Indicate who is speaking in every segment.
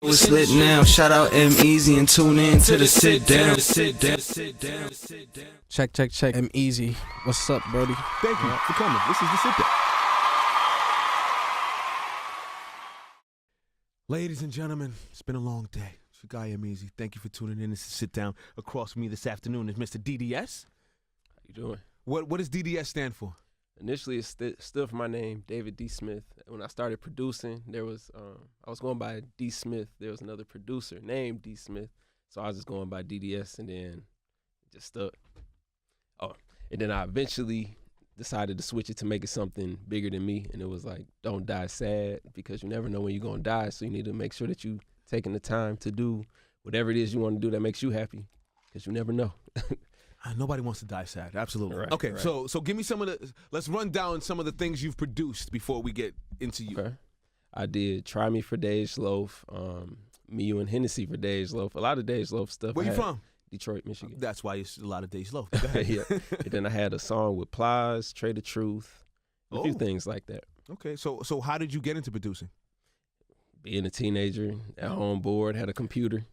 Speaker 1: It's lit now. Shout out EmEz and tune in to the sit down.
Speaker 2: Check. EmEz. What's up, Brody?
Speaker 3: Thank you for coming. This is the sit down. Ladies and gentlemen, it's been a long day. It's your guy EmEz. Thank you for tuning in. This is Sit Down. Across from me this afternoon is Mr. DDS.
Speaker 4: How you doing?
Speaker 3: What does DDS stand for?
Speaker 4: Initially, it stood for my name, David D. Smith. When I started producing, there was I was going by D. Smith. There was another producer named D. Smith, so I was just going by DDS, and then it just stuck. Oh, and then I eventually decided to switch it to make it something bigger than me, and it was like, don't die sad, because you never know when you're gonna die, so you need to make sure that you taking the time to do whatever it is you want to do that makes you happy, because you never know.
Speaker 3: Nobody wants to die sad. Absolutely.
Speaker 4: Right,
Speaker 3: okay,
Speaker 4: right.
Speaker 3: so give me some of the. Let's run down some of the things you've produced before we get into you.
Speaker 4: Okay. I did Try Me for Dej Loaf, Me, You, and Hennessy for Dej Loaf. A lot of Dej Loaf stuff.
Speaker 3: Where you from?
Speaker 4: Detroit, Michigan.
Speaker 3: That's why it's a lot of Dej Loaf. Go ahead.
Speaker 4: Yeah. And then I had a song with Plies, Trade the Truth, a few things like that.
Speaker 3: Okay, so how did you get into producing?
Speaker 4: Being a teenager, at home bored, had a computer,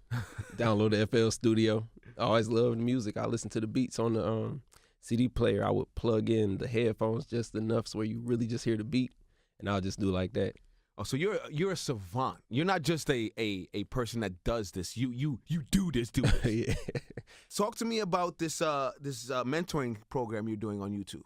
Speaker 4: downloaded FL Studio. I always loved music. I listened to the beats on the CD player. I would plug in the headphones just enough so where you really just hear the beat, and I'll just do like that.
Speaker 3: Oh, so you're a savant. You're not just a person that does this. You do this.
Speaker 4: Yeah.
Speaker 3: Talk to me about this mentoring program you're doing on YouTube.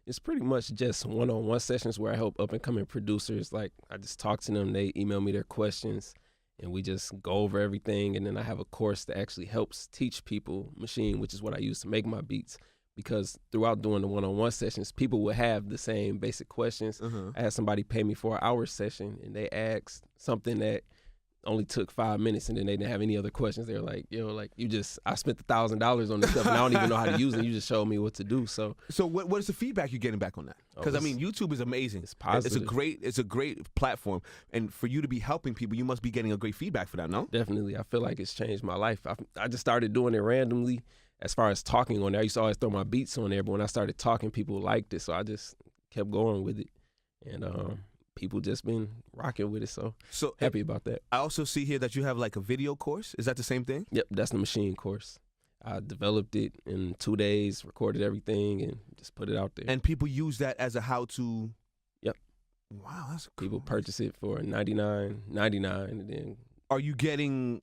Speaker 4: It's pretty much just one-on-one sessions where I help up-and-coming producers. Like, I just talk to them, they email me their questions, and we just go over everything. And then I have a course that actually helps teach people machine, which is what I use to make my beats. Because throughout doing the one-on-one sessions, people would have the same basic questions. I had somebody pay me for an hour session, and they asked something that only took 5 minutes, and then they didn't have any other questions. They were like, I spent $1,000 on this stuff, and I don't even know how to use it. You just showed me what to do. So
Speaker 3: what is the feedback you're getting back on that? Because I mean, YouTube is amazing.
Speaker 4: It's positive.
Speaker 3: It's a great platform, and for you to be helping people, you must be getting a great feedback for that, no?
Speaker 4: Definitely. I feel like it's changed my life. I just started doing it randomly. As far as talking on there, I used to always throw my beats on there, but when I started talking, people liked it, so I just kept going with it. And people just been rocking with it, so happy about that.
Speaker 3: I also see here that you have like a video course. Is that the same thing?
Speaker 4: Yep, that's the machine course. I developed it in 2 days, recorded everything, and just put it out there.
Speaker 3: And people use that as a how-to?
Speaker 4: Yep.
Speaker 3: Wow, that's cool.
Speaker 4: People purchase it for $99.99, and then...
Speaker 3: Are you getting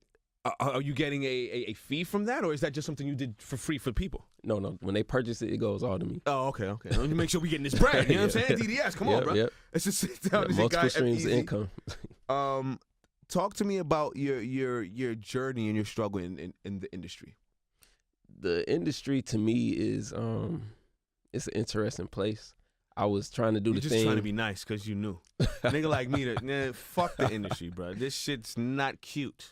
Speaker 3: a fee from that, or is that just something you did for free for people?
Speaker 4: No. When they purchase it, it goes all to me.
Speaker 3: Oh, okay. Let me make sure we getting this bread. You know what I'm saying? DDS, come on, bro.
Speaker 4: Yep.
Speaker 3: Let's just sit down.
Speaker 4: Yeah, multiple streams of income.
Speaker 3: Talk to me about your journey and your struggle in the industry.
Speaker 4: The industry to me is it's an interesting place. I was trying to do
Speaker 3: You're
Speaker 4: the
Speaker 3: just
Speaker 4: thing.
Speaker 3: trying to be nice because you knew. Nigga like me, fuck the industry, bro. This shit's not cute.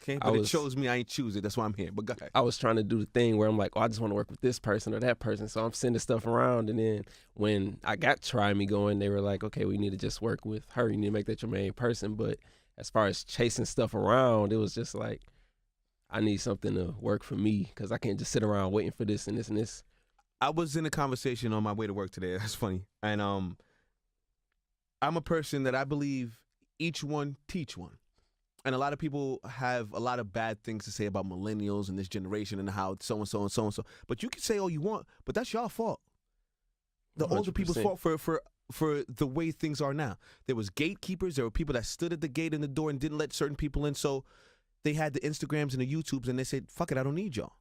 Speaker 3: Okay, but it chose me. I ain't choose it. That's why I'm here. But go ahead.
Speaker 4: I was trying to do the thing where I'm like, I just want to work with this person or that person. So I'm sending stuff around. And then when I got Try Me going, they were like, okay, we need to just work with her. You need to make that your main person. But as far as chasing stuff around, it was just like, I need something to work for me because I can't just sit around waiting for this and this and this.
Speaker 3: I was in a conversation on my way to work today. That's funny. And I'm a person that I believe each one teach one. And a lot of people have a lot of bad things to say about millennials and this generation and how so-and-so and so-and-so. But you can say all you want, but that's y'all fault. The
Speaker 4: 100%.
Speaker 3: older people's fault for the way things are now. There was gatekeepers. There were people that stood at the gate and the door and didn't let certain people in. So they had the Instagrams and the YouTubes, and they said, fuck it, I don't need y'all.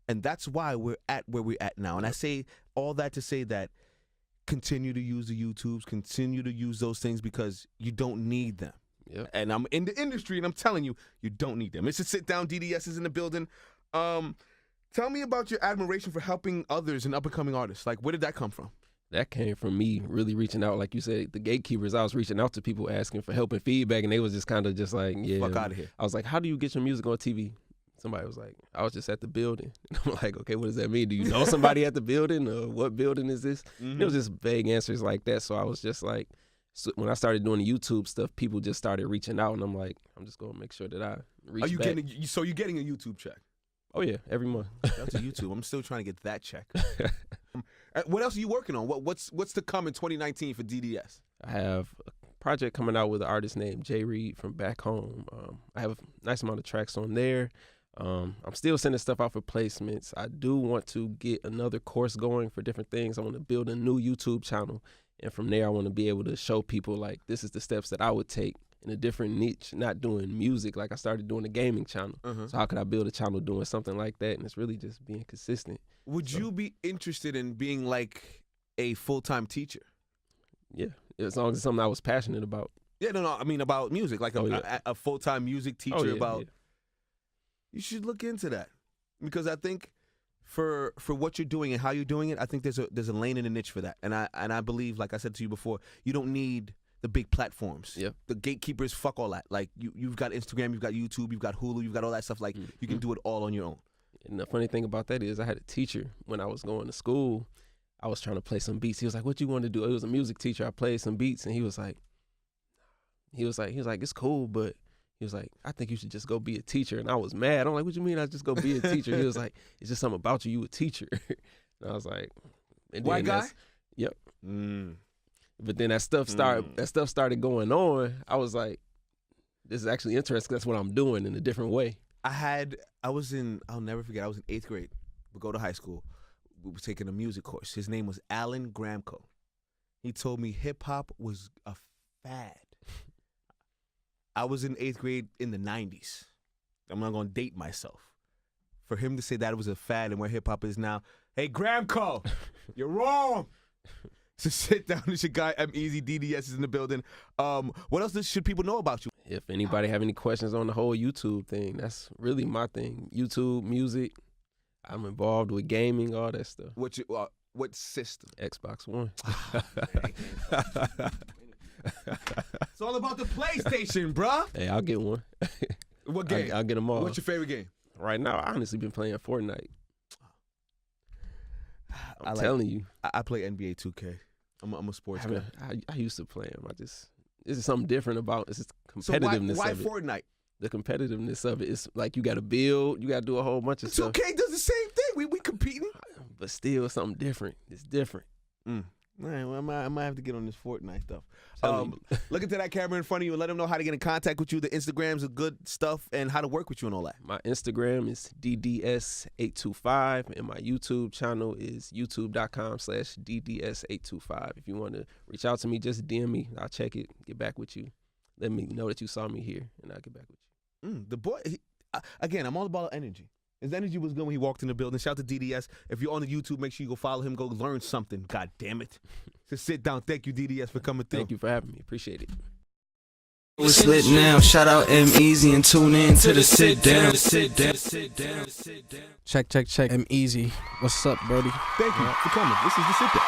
Speaker 3: And that's why we're at where we're at now. And I say all that to say that continue to use the YouTubes, continue to use those things because you don't need them.
Speaker 4: Yep.
Speaker 3: And I'm in the industry, and I'm telling you, you don't need them. It's a sit down. DDS is in the building. Tell me about your admiration for helping others and up-and-coming artists. Like, where did that come from?
Speaker 4: That came from me really reaching out. Like you said, the gatekeepers, I was reaching out to people asking for help and feedback, and they was just kind of just like, yeah.
Speaker 3: Fuck out of here.
Speaker 4: I was like, how do you get your music on TV? Somebody was like, I was just at the building. And I'm like, okay, what does that mean? Do you know somebody at the building? Or what building is this?
Speaker 3: Mm-hmm.
Speaker 4: It was just vague answers like that. So I was just like, so when I started doing the YouTube stuff, people just started reaching out, and I'm like, I'm just gonna make sure that I reach back.
Speaker 3: So you're getting a YouTube check?
Speaker 4: Oh yeah, every month.
Speaker 3: That's a YouTube. I'm still trying to get that check. What else are you working on? What's to come in 2019 for DDS?
Speaker 4: I have a project coming out with an artist named Jay Reed from back home. I have a nice amount of tracks on there. I'm still sending stuff out for placements. I do want to get another course going for different things. I want to build a new YouTube channel. And from there, I want to be able to show people, like, this is the steps that I would take in a different niche, not doing music. Like, I started doing a gaming channel. So how could I build a channel doing something like that? And it's really just being consistent.
Speaker 3: Would you be interested in being like a full-time teacher?
Speaker 4: Yeah, as long as it's something I was passionate about.
Speaker 3: Yeah, no, I mean about music, like a full-time music teacher You should look into that, because I think for what you're doing and how you're doing it, I think there's a lane and a niche for that. And I believe, like I said to you before, you don't need the big platforms.
Speaker 4: Yeah.
Speaker 3: The gatekeepers, fuck all that. Like you've got Instagram, you've got YouTube, you've got Hulu, you've got all that stuff. Like you can do it all on your own.
Speaker 4: And the funny thing about that is I had a teacher when I was going to school. I was trying to play some beats. He was like, "What you want to do?" He was a music teacher. I played some beats, and he was like, "It's cool, but." He was like, "I think you should just go be a teacher." And I was mad. I'm like, "What you mean I just go be a teacher?" He was like, "It's just something about you. You a teacher." And I was like,
Speaker 3: "White guy?"
Speaker 4: Yep. But then that stuff started going on. I was like, "This is actually interesting. That's what I'm doing in a different way."
Speaker 3: I'll never forget. I was in 8th grade. We go to high school. We were taking a music course. His name was Alan Gramco. He told me hip hop was a fad. I was in 8th grade in the 90s. I'm not going to date myself. For him to say that it was a fad and where hip-hop is now, hey, Gramco, you're wrong. So sit down. It's your guy, EmEz. DDS is in the building. What else should people know about you?
Speaker 4: If anybody have any questions on the whole YouTube thing, that's really my thing. YouTube, music. I'm involved with gaming, all that stuff.
Speaker 3: What system?
Speaker 4: Xbox One.
Speaker 3: It's all about the PlayStation, bruh.
Speaker 4: Hey, I'll get one.
Speaker 3: What game?
Speaker 4: I'll get them all.
Speaker 3: What's your favorite game?
Speaker 4: Right now, I honestly been playing Fortnite. I'm telling you.
Speaker 3: I play NBA 2K. I'm a sports guy.
Speaker 4: I used to play them. This is something different about it's just competitiveness.
Speaker 3: So why
Speaker 4: of it.
Speaker 3: Fortnite?
Speaker 4: The competitiveness of it. It's like you got to build. You got to do a whole bunch of stuff.
Speaker 3: 2K does the same thing. We competing.
Speaker 4: But still, something different. It's different.
Speaker 3: All right, well, I might have to get on this Fortnite stuff. Look into that camera in front of you and let them know how to get in contact with you, the Instagrams, the good stuff, and how to work with you and all that.
Speaker 4: My Instagram is DDS825, and my YouTube channel is youtube.com/DDS825. If you want to reach out to me, just DM me. I'll check it, get back with you. Let me know that you saw me here, and I'll get back with you.
Speaker 3: The boy, again, I'm all about energy. His energy was good when he walked in the building. Shout out to DDS. If you're on the YouTube, make sure you go follow him. Go learn something. God damn it. Just sit down. Thank you, DDS, for coming through.
Speaker 4: Thank you for having me. Appreciate it.
Speaker 1: It's lit now. Shout out EmEz and tune in to the sit down.
Speaker 2: Check. EmEz. What's up, Brody?
Speaker 3: Thank you for coming. This is the sit down.